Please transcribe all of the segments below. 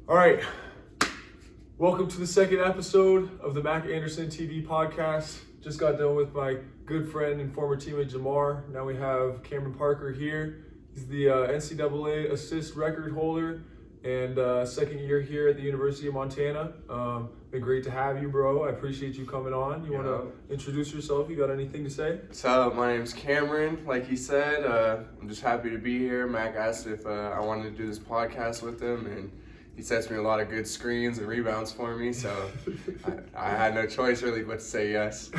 All right, welcome to the second episode of the Mac Anderson TV podcast. Just got done with my good friend and former teammate Jamar. Now we have Cameron Parker here. He's the NCAA assist record holder and second year here at the University of Montana. Been great to have you, bro. I appreciate you coming on. You want to introduce yourself? You got anything to say? So my name's Cameron. Like he said, I'm just happy to be here. Mac asked if I wanted to do this podcast with him, and he sets me a lot of good screens and rebounds for me, so I had no choice really but to say yes.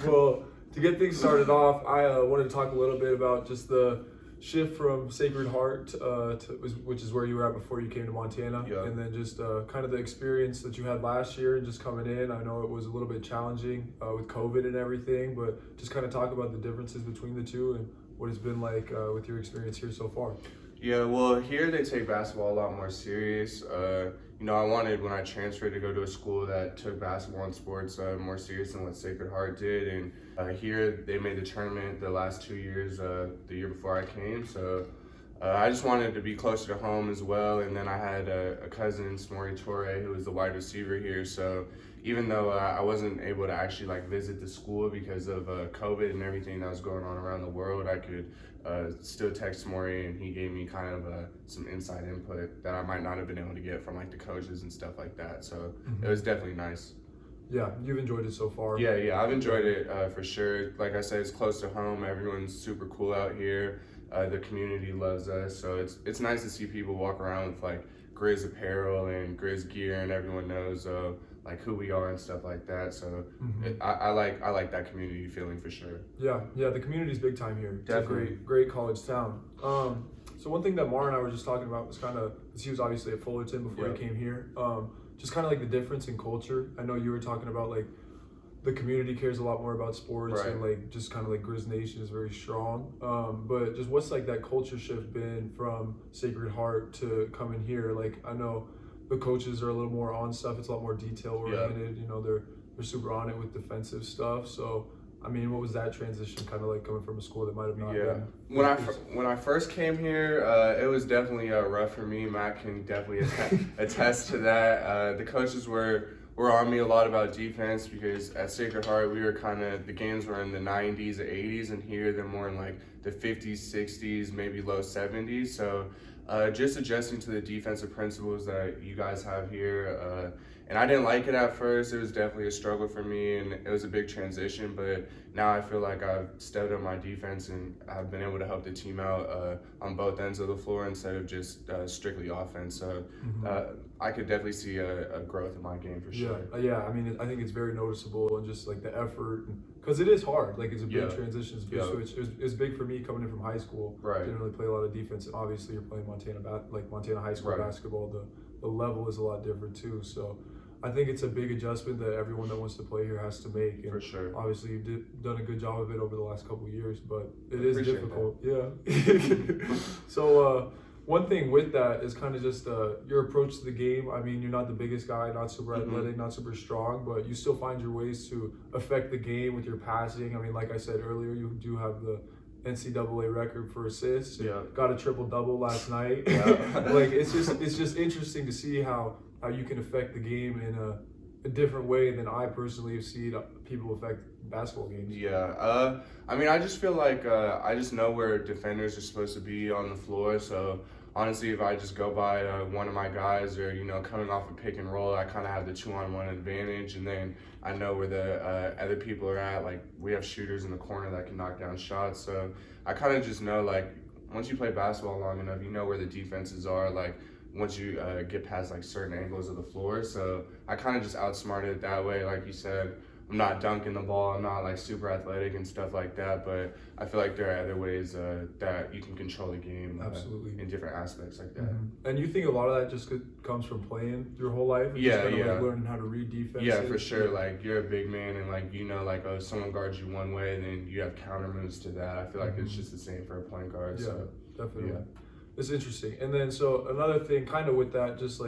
Well, to get things started off, I wanted to talk a little bit about just the shift from Sacred Heart, which is where you were at before you came to Montana, and then just kind of the experience that you had last year and just coming in. I know it was a little bit challenging with COVID and everything, but just kind of talk about the differences between the two and what it's been like with your experience here so far. Yeah, well, here they take basketball a lot more serious. I wanted, when I transferred, to go to a school that took basketball and sports more serious than what Sacred Heart did. And here they made the tournament the last 2 years, the year before I came. So I just wanted to be closer to home as well. And then I had a cousin, Smori Torre, who was the wide receiver here. So even though I wasn't able to actually visit the school because of COVID and everything that was going on around the world, I could still text Smori, and he gave me kind of some inside input that I might not have been able to get from the coaches and stuff like that. So it was definitely nice. Yeah, you've enjoyed it so far. Yeah, I've enjoyed it for sure. Like I said, it's close to home. Everyone's super cool out here. The community loves us, so it's nice to see people walk around with Grizz apparel and Grizz gear, and everyone knows who we are and stuff like that. So I like that community feeling for sure. Yeah, the community's big time here. Definitely. It's a great college town. So one thing that Mar and I were just talking about was because he was obviously at Fullerton before he came here. Just kind of the difference in culture. I know you were talking about the community cares a lot more about sports, right, and just Grizz Nation is very strong. But just what's that culture shift been from Sacred Heart to coming here? I know the coaches are a little more on stuff. It's a lot more detail oriented. They're super on it with defensive stuff. So I mean, what was that transition coming from a school that might have not been? When I first came here, it was definitely rough for me. Matt can definitely attest to that. The coaches were on me a lot about defense, because at Sacred Heart we were the games were in the 90s, 80s, and here they're more in the 50s, 60s, maybe low 70s. So just adjusting to the defensive principles that you guys have here. And I didn't like it at first. It was definitely a struggle for me, and it was a big transition. But now I feel like I've stepped up my defense, and I've been able to help the team out on both ends of the floor instead of just strictly offense. So I could definitely see a growth in my game for sure. Yeah. I mean, I think it's very noticeable, and just the effort, because it is hard. It's a big transition. It's a big switch. It was big for me coming in from high school. Right. Didn't really play a lot of defense. And obviously, you're playing Montana high school basketball. The level is a lot different too. So I think it's a big adjustment that everyone that wants to play here has to make. And for sure. Obviously, you've done a good job of it over the last couple of years, but it is difficult. That. Yeah. So one thing with that is just your approach to the game. I mean, you're not the biggest guy, not super athletic, not super strong, but you still find your ways to affect the game with your passing. I mean, like I said earlier, you do have the NCAA record for assists. Yeah. Got a triple-double last night. It's just interesting to see how you can affect the game in a different way than I personally have seen people affect basketball games. Yeah. I mean, I just feel I just know where defenders are supposed to be on the floor. So honestly, if I just go by one of my guys, or coming off a pick and roll, I have the 2-on-1 advantage, and then I know where the other people are at. We have shooters in the corner that can knock down shots. So I just know once you play basketball long enough, you know where the defenses are. Once you get past certain angles of the floor. So I just outsmarted it that way. Like you said, I'm not dunking the ball, I'm not super athletic and stuff like that, but I feel there are other ways that you can control the game in different aspects like that. And you think a lot of that just comes from playing your whole life? Learning how to read defense? Yeah, for sure. You're a big man, and if someone guards you one way, then you have counter moves to that. I feel it's just the same for a point guard. Yeah, so definitely. Yeah. It's interesting. And then so another thing with that, just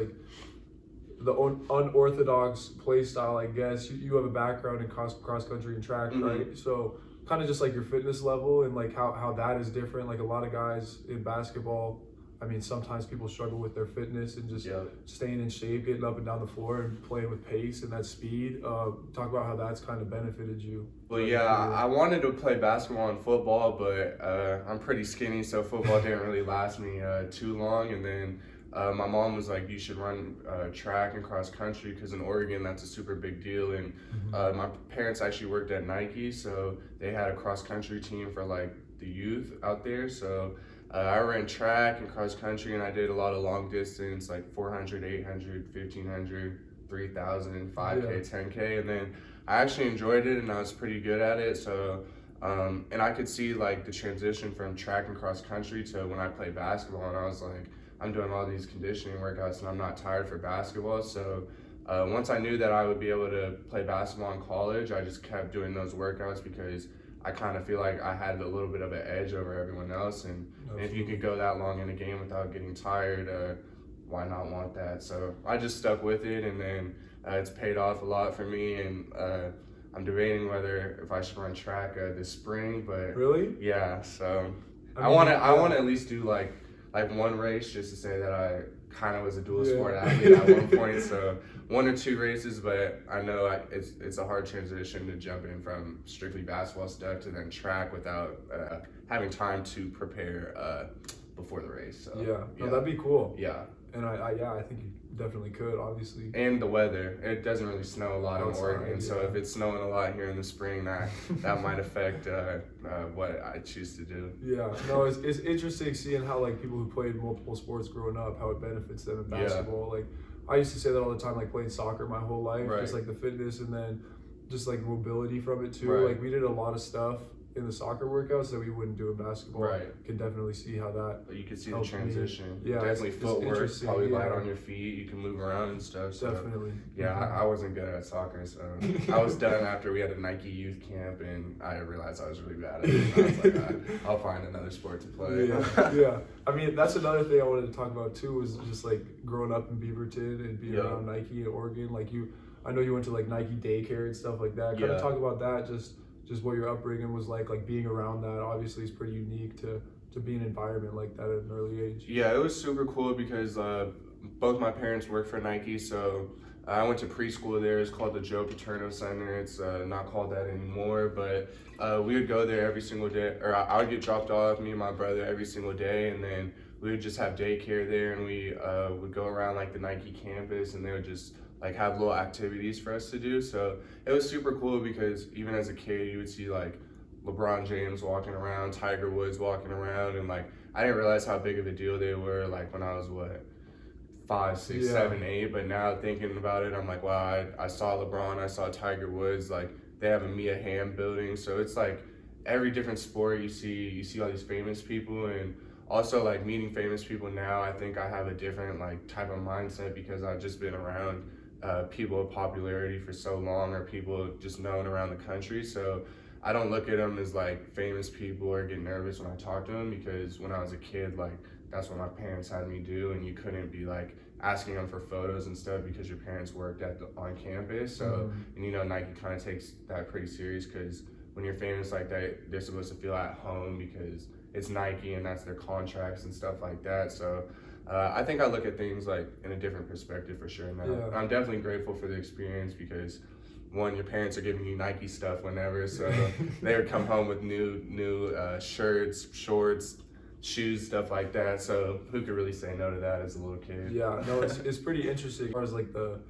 the unorthodox play style, I guess. You have a background in cross country and track, right? So just your fitness level and how that is different. A lot of guys in basketball I mean, sometimes people struggle with their fitness and just staying in shape, getting up and down the floor and playing with pace and that speed. Talk about how that's kind of benefited you. Well, yeah, I wanted to play basketball and football, but I'm pretty skinny, so football didn't really last me too long. And then my mom was like, you should run track and cross country, because in Oregon, that's a super big deal. And my parents actually worked at Nike, so they had a cross country team for like the youth out there. So I ran track and cross country, and I did a lot of long distance, like 400, 800, 1500, 3000, 5K, 10K. And then I actually enjoyed it, and I was pretty good at it. So, and I could see like the transition from track and cross country to when I played basketball, and I was like, I'm doing all these conditioning workouts and I'm not tired for basketball. So once I knew that I would be able to play basketball in college, I just kept doing those workouts, because I kind of feel like I had a little bit of an edge over everyone else. And if you could go that long in a game without getting tired, why not want that? So I just stuck with it, and then it's paid off a lot for me. And I'm debating whether if I should run track this spring, but really, yeah. So I want to at least do like one race, just to say that I kind of was a dual sport athlete at one point. So 1 or 2 races, but I know it's a hard transition to jump in from strictly basketball stuff to then track without having time to prepare before the race. So no, that'd be cool. Yeah. And I think you definitely could, obviously. And the weather, it doesn't really snow a lot in Oregon, so if it's snowing a lot here in the spring, that might affect what I choose to do. Yeah, no, it's interesting seeing how like people who played multiple sports growing up, how it benefits them in basketball. Like I used to say that all the time, like playing soccer my whole life, just like the fitness and then just like mobility from it too. Like we did a lot of stuff in the soccer workouts that we wouldn't do in basketball. Can definitely see how that. You can see the transition. Yeah, definitely footwork, probably light on your feet. You can move around and stuff. So, definitely. Yeah, I wasn't good at soccer, so I was done after we had a Nike youth camp, and I realized I was really bad at it. I was like, I'll find another sport to play. Yeah. I mean, that's another thing I wanted to talk about too, was just like growing up in Beaverton and being around Nike in Oregon. Like I know you went to like Nike daycare and stuff like that. Kind of talk about that, just what your upbringing was like being around that. Obviously is pretty unique to be in an environment like that at an early age. Yeah, it was super cool because both my parents work for Nike, so I went to preschool there. It's called the Joe Paterno Center. It's not called that anymore, but we would go there every single day, or I would get dropped off, me and my brother, every single day, and then we would just have daycare there, and we would go around like the Nike campus, and they would just like have little activities for us to do. So it was super cool because even as a kid, you would see like LeBron James walking around, Tiger Woods walking around, and like I didn't realize how big of a deal they were like when I was 5, 6, 7, 8. But now thinking about it, I'm like, wow, I saw LeBron, I saw Tiger Woods, like they have a Mia Hamm building. So it's like every different sport you see all these famous people. And also like meeting famous people now, I think I have a different like type of mindset because I've just been around people of popularity for so long, or people just known around the country. So I don't look at them as like famous people or get nervous when I talk to them, because when I was a kid, like that's what my parents had me do, and you couldn't be like asking them for photos and stuff because your parents worked on campus. So and you know, Nike kind of takes that pretty serious, because when you're famous like that, they're supposed to feel at home because it's Nike and that's their contracts and stuff like that. So I think I look at things like in a different perspective for sure now. I'm definitely grateful for the experience because one, your parents are giving you Nike stuff whenever, so they would come home with new shirts, shorts, shoes, stuff like that. So who could really say no to that as a little kid? Yeah, no, it's pretty interesting as far as like the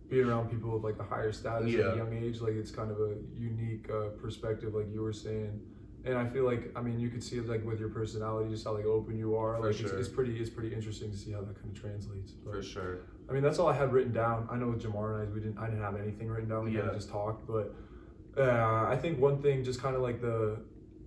being around people with like a higher status at a young age. Like it's kind of a unique perspective, like you were saying. And I feel like, I mean, you could see it like with your personality, just how like open you are. Like it's pretty interesting to see how that kind of translates. But, for sure. I mean, that's all I had written down. I know with Jamar and I didn't have anything written down. We kind of just talked. But I think one thing, just kind of like the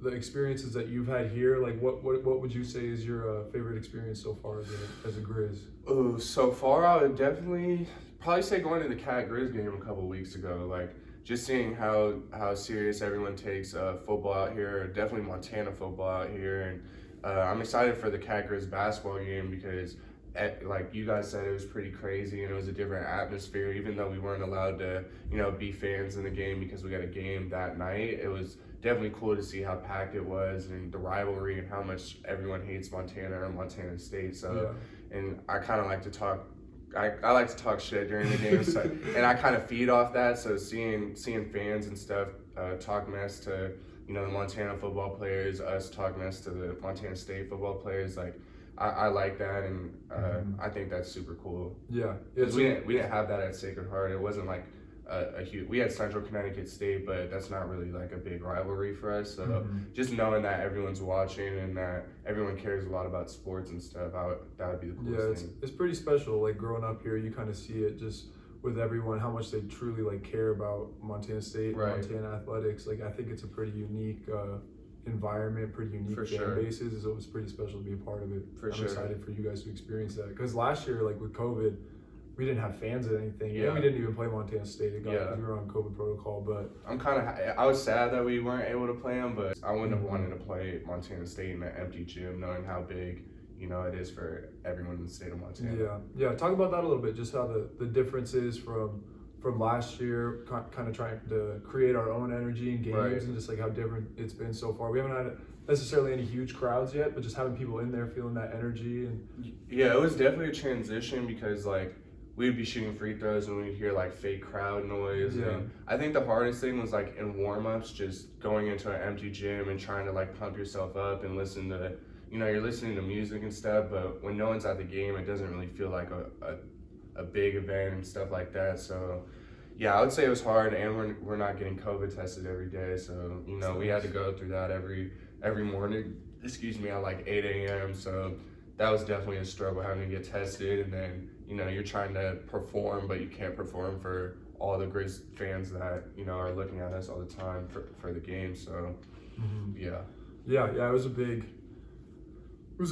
experiences that you've had here, like what would you say is your favorite experience so far as a Grizz? Oh, so far I would definitely probably say going to the Cat Grizz game a couple weeks ago. Like just seeing how serious everyone takes football out here, definitely Montana football out here. And I'm excited for the Cat Grizz basketball game because like you guys said, it was pretty crazy and it was a different atmosphere. Even though we weren't allowed to, be fans in the game because we got a game that night, it was definitely cool to see how packed it was and the rivalry and how much everyone hates Montana and Montana State. So, and I kind of like to talk. I like to talk shit during the game, so, and I kind of feed off that. So seeing fans and stuff talk mess to the Montana football players, us talk mess to the Montana State football players, like I like that, and I think that's super cool. Yeah, we didn't have that at Sacred Heart. It wasn't like a huge. We had Central Connecticut State, but that's not really like a big rivalry for us. So just knowing that everyone's watching and that everyone cares a lot about sports and stuff, that would be the coolest thing. It's pretty special. Like growing up here, you kind of see it just with everyone how much they truly like care about Montana State and Montana athletics. Like I think it's a pretty unique environment, pretty unique fan bases. So it was pretty special to be a part of it. I'm excited for you guys to experience that because last year, like with COVID, we didn't have fans at anything. Yeah, we didn't even play Montana State. We were on COVID protocol, but I was sad that we weren't able to play them, but I wouldn't have wanted to play Montana State in an empty gym, knowing how big it is for everyone in the state of Montana. Yeah. Talk about that a little bit. Just how the difference is from last year, kind of trying to create our own energy in games, and just like how different it's been so far. We haven't had necessarily any huge crowds yet, but just having people in there feeling that energy. And yeah, it was definitely a transition because like we'd be shooting free throws and we'd hear like fake crowd noise. And I think the hardest thing was like in warm-ups, just going into an empty gym and trying to like pump yourself up and listen to, you're listening to music and stuff, but when no one's at the game, it doesn't really feel like a big event and stuff like that. So yeah, I would say it was hard, and we're not getting COVID tested every day. So, we had to go through that every morning, at like 8 a.m. So that was definitely a struggle having to get tested, and then you're trying to perform, but you can't perform for all the Grizz fans that are looking at us all the time for the game. So yeah, it was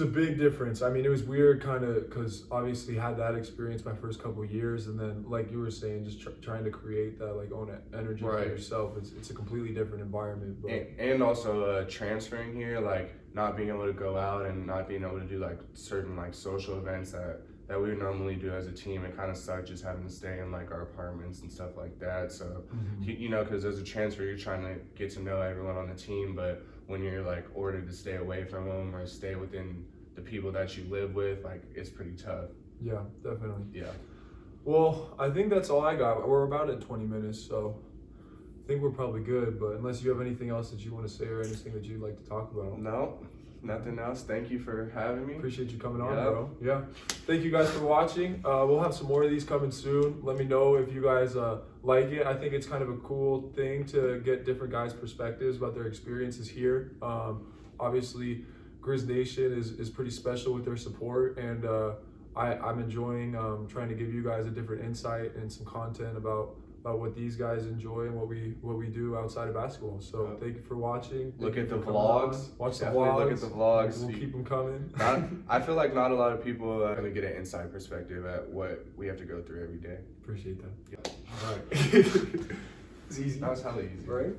a big difference. I mean, it was weird kind of because obviously had that experience my first couple of years, and then like you were saying, just trying to create that like own energy for yourself. It's a completely different environment. But and also transferring here, like not being able to go out and not being able to do like certain like social events that we would normally do as a team. It kind of sucked just having to stay in like our apartments and stuff like that. So because as a transfer, you're trying to get to know everyone on the team, but when you're like ordered to stay away from them or stay within the people that you live with, like it's pretty tough. Yeah, definitely. Yeah. Well, I think that's all I got. We're about at 20 minutes, so I think we're probably good, but unless you have anything else that you want to say or anything that you'd like to talk about. No, nothing else. Thank you for having me. Appreciate you coming on, bro. Yeah. Thank you guys for watching. We'll have some more of these coming soon. Let me know if you guys like it. I think it's kind of a cool thing to get different guys' perspectives about their experiences here. Obviously, Grizz Nation is pretty special with their support, and I'm enjoying trying to give you guys a different insight and some content about what these guys enjoy and what we do outside of basketball. So thank you for watching. Look at the vlogs. Watch the vlogs. Look at the vlogs. We'll keep them coming. I feel like not a lot of people are going to get an inside perspective at what we have to go through every day. Appreciate that. Yeah. All right. It's easy. That was hella easy. Right?